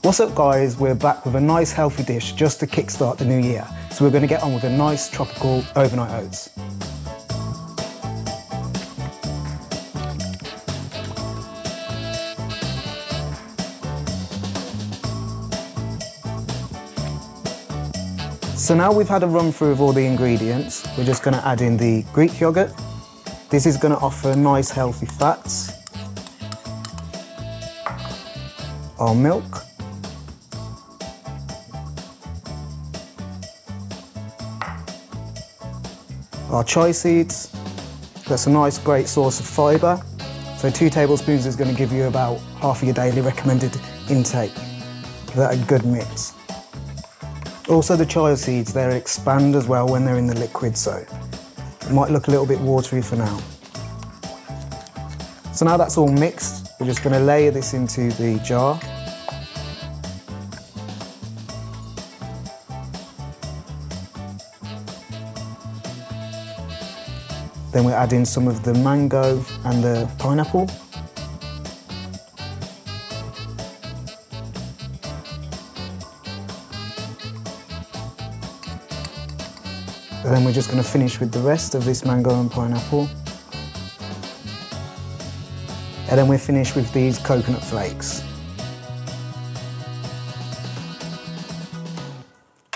What's up guys, we're back with a nice healthy dish just to kickstart the new year. So we're going to get on with a nice tropical overnight oats. So now we've had a run through of all the ingredients, we're just going to add in the Greek yogurt. This is going to offer nice healthy fats. Our milk. Our chia seeds. That's a nice great source of fibre. So 2 tablespoons is going to give you about half of your daily recommended intake. Give that a good mix. Also the chia seeds, they expand as well when they're in the liquid, so it might look a little bit watery for now. So now that's all mixed, we're just going to layer this into the jar. Then we add in some of the mango and the pineapple. And then we're just going to finish with the rest of this mango and pineapple. And then we're finished with these coconut flakes.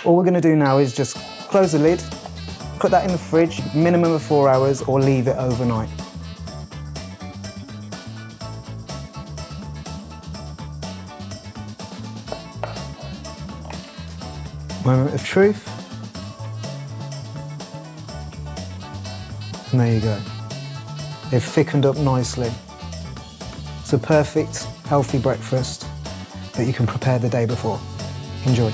All we're going to do now is just close the lid, put that in the fridge, minimum of 4 hours, or leave it overnight. Moment of truth. And there you go. They've thickened up nicely. It's a perfect, healthy breakfast that you can prepare the day before. Enjoy.